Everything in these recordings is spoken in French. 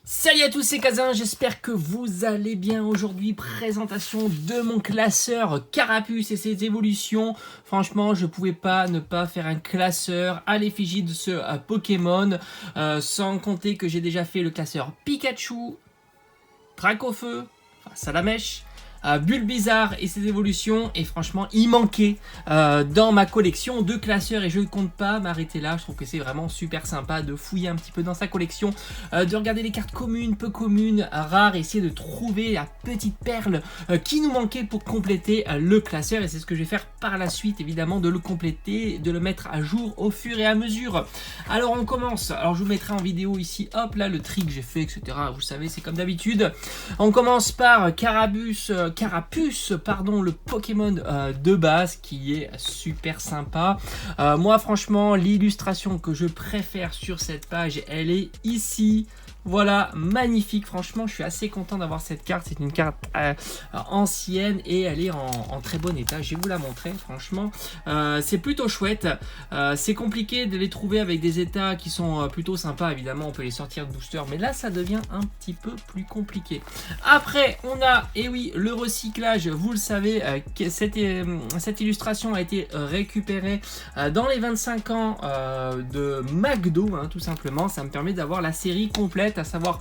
Salut à tous, c'est Kazin, j'espère que vous allez bien. Aujourd'hui, présentation de mon classeur Carapuce et ses évolutions. Franchement, je pouvais pas ne pas faire un classeur à l'effigie de ce Pokémon. Sans compter que j'ai déjà fait le classeur Pikachu, Dracofeu, enfin Salamèche, Bulbizarre et ses évolutions, et franchement il manquait dans ma collection de classeurs et je ne compte pas m'arrêter là. Je trouve que c'est vraiment super sympa de fouiller un petit peu dans sa collection, de regarder les cartes communes, peu communes, rares, et essayer de trouver la petite perle qui nous manquait pour compléter le classeur, et c'est ce que je vais faire par la suite, évidemment, de le compléter, de le mettre à jour au fur et à mesure. Alors on commence, alors je vous mettrai en vidéo ici, hop là, le tri que j'ai fait, etc. Vous savez, c'est comme d'habitude. On commence par Carapuce, le Pokémon de base qui est super sympa. Moi franchement, l'illustration que je préfère sur cette page, elle est ici. Voilà, magnifique, franchement je suis assez content d'avoir cette carte. C'est une carte ancienne et elle est en très bon état. Je vais vous la montrer, franchement c'est plutôt chouette. C'est compliqué de les trouver avec des états qui sont plutôt sympas. Évidemment on peut les sortir de booster, mais là ça devient un petit peu plus compliqué. Après on a, et oui, le recyclage. Vous le savez, cette illustration a été récupérée dans les 25 ans de McDo, tout simplement. Ça me permet d'avoir la série complète, à savoir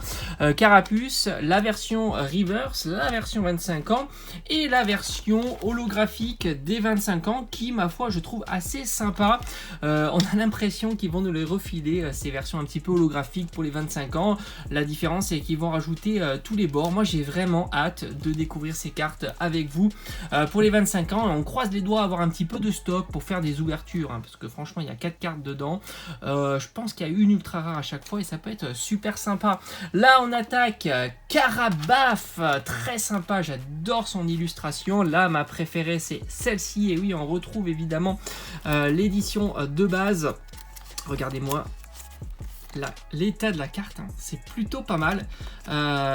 Carapuce, la version Reverse, la version 25 ans et la version holographique des 25 ans qui, ma foi, je trouve assez sympa. On a l'impression qu'ils vont nous les refiler, ces versions un petit peu holographiques pour les 25 ans. La différence, c'est qu'ils vont rajouter tous les bords. Moi, j'ai vraiment hâte de découvrir ces cartes avec vous pour les 25 ans. On croise les doigts à avoir un petit peu de stock pour faire des ouvertures, parce que franchement, il y a 4 cartes dedans. Je pense qu'il y a une ultra rare à chaque fois et ça peut être super sympa. Là on attaque Carabaf, très sympa, j'adore son illustration. Là ma préférée c'est celle-ci, et oui, on retrouve évidemment l'édition de base. Regardez-moi l'état de la carte, c'est plutôt pas mal.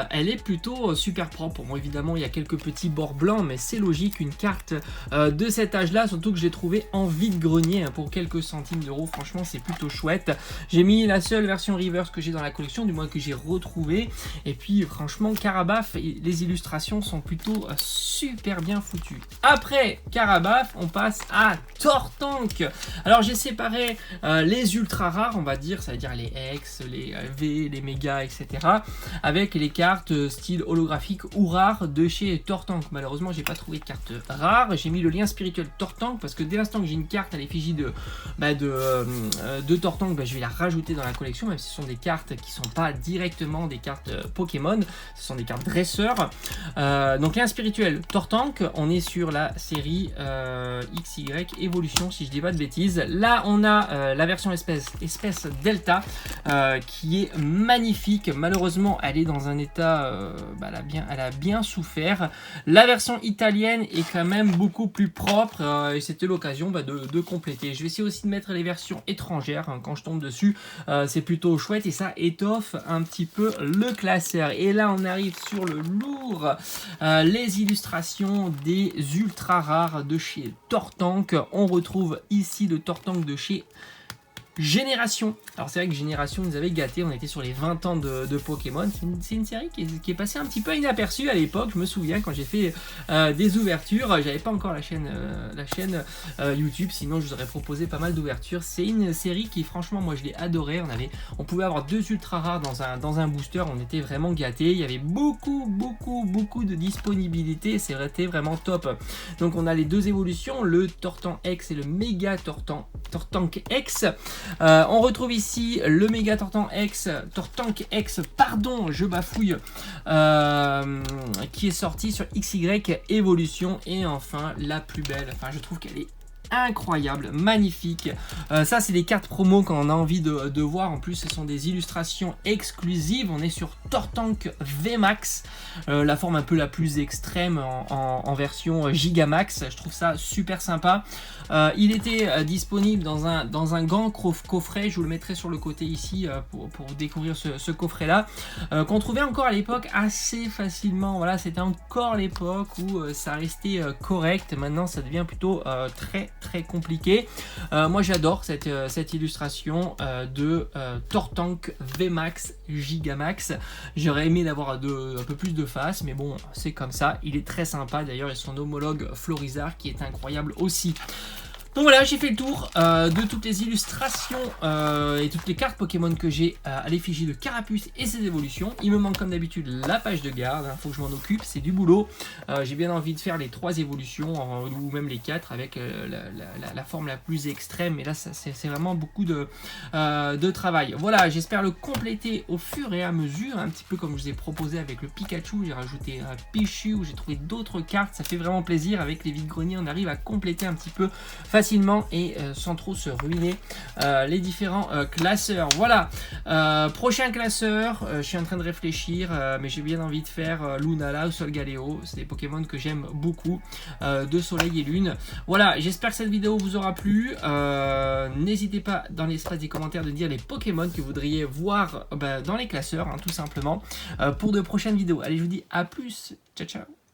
Elle est plutôt super propre. Bon, évidemment il y a quelques petits bords blancs, mais c'est logique, une carte de cet âge là, surtout que je l'ai trouvé en vide-grenier pour quelques centimes d'euros. Franchement c'est plutôt chouette. J'ai mis la seule version reverse que j'ai dans la collection, du moins que j'ai retrouvé, et puis franchement Carabaf, les illustrations sont plutôt super bien foutues. Après Carabaf on passe à Tortank. Alors j'ai séparé les ultra rares, on va dire, ça veut dire les X, les V, les méga, etc. avec les cartes style holographique ou rare de chez Tortank. Malheureusement j'ai pas trouvé de carte rare. J'ai mis le lien spirituel Tortank parce que dès l'instant que j'ai une carte à l'effigie de Tortank, je vais la rajouter dans la collection, même si ce sont des cartes qui sont pas directement des cartes Pokémon, ce sont des cartes dresseurs. Donc lien spirituel Tortank, on est sur la série XY évolution si je dis pas de bêtises. Là on a la version espèce Delta qui est magnifique. Malheureusement elle est dans un état, elle a bien souffert. La version italienne est quand même beaucoup plus propre et c'était l'occasion de compléter. Je vais essayer aussi de mettre les versions étrangères quand je tombe dessus. C'est plutôt chouette et ça étoffe un petit peu le classeur. Et là on arrive sur le lourd, les illustrations des ultra rares de chez Tortank. On retrouve ici le Tortank de chez Génération. Alors c'est vrai que Génération nous avait gâté, on était sur les 20 ans de Pokémon. C'est une série qui est passée un petit peu inaperçue à l'époque. Je me souviens quand j'ai fait des ouvertures, j'avais pas encore la chaîne YouTube, sinon je vous aurais proposé pas mal d'ouvertures. C'est une série qui franchement moi je l'ai adoré. On pouvait avoir 2 ultra rares dans un booster, on était vraiment gâtés. Il y avait beaucoup de disponibilité, c'était vraiment top. Donc on a les deux évolutions, le Tortank X et le Méga Tortank X. On retrouve ici le Méga Tortank X, pardon, je bafouille, qui est sorti sur XY Evolution. Et enfin la plus belle, je trouve qu'elle est incroyable, magnifique. Ça c'est les cartes promo quand on a envie de voir. En plus ce sont des illustrations exclusives. On est sur Tortank VMAX, la forme un peu la plus extrême en version Gigamax. Je trouve ça super sympa. Il était disponible dans un grand coffret. Je vous le mettrai sur le côté ici pour découvrir ce coffret là, qu'on trouvait encore à l'époque assez facilement. Voilà, c'était encore l'époque où ça restait correct. Maintenant ça devient plutôt très très compliqué. Moi j'adore cette illustration de Tortank VMAX Gigamax. J'aurais aimé d'avoir un peu plus de face, mais bon, c'est comme ça. Il est très sympa d'ailleurs, et son homologue Florizard qui est incroyable aussi. Donc voilà, j'ai fait le tour de toutes les illustrations et toutes les cartes Pokémon que j'ai à l'effigie de Carapuce et ses évolutions. Il me manque comme d'habitude la page de garde, il faut que je m'en occupe, c'est du boulot. J'ai bien envie de faire les 3 évolutions, ou même les 4 avec la forme la plus extrême, mais là c'est vraiment beaucoup de travail. Voilà, j'espère le compléter au fur et à mesure, un petit peu comme je vous ai proposé avec le Pikachu. J'ai rajouté un Pichu, j'ai trouvé d'autres cartes, ça fait vraiment plaisir. Avec les vide-greniers, on arrive à compléter un petit peu facilement et sans trop se ruiner les différents classeurs. Voilà, prochain classeur, je suis en train de réfléchir, mais j'ai bien envie de faire Lunala ou Solgaleo. C'est des Pokémon que j'aime beaucoup, de Soleil et Lune. Voilà, j'espère que cette vidéo vous aura plu. N'hésitez pas dans l'espace des commentaires de dire les Pokémon que vous voudriez voir dans les classeurs, hein, tout simplement, pour de prochaines vidéos. Allez, je vous dis à plus, ciao ciao.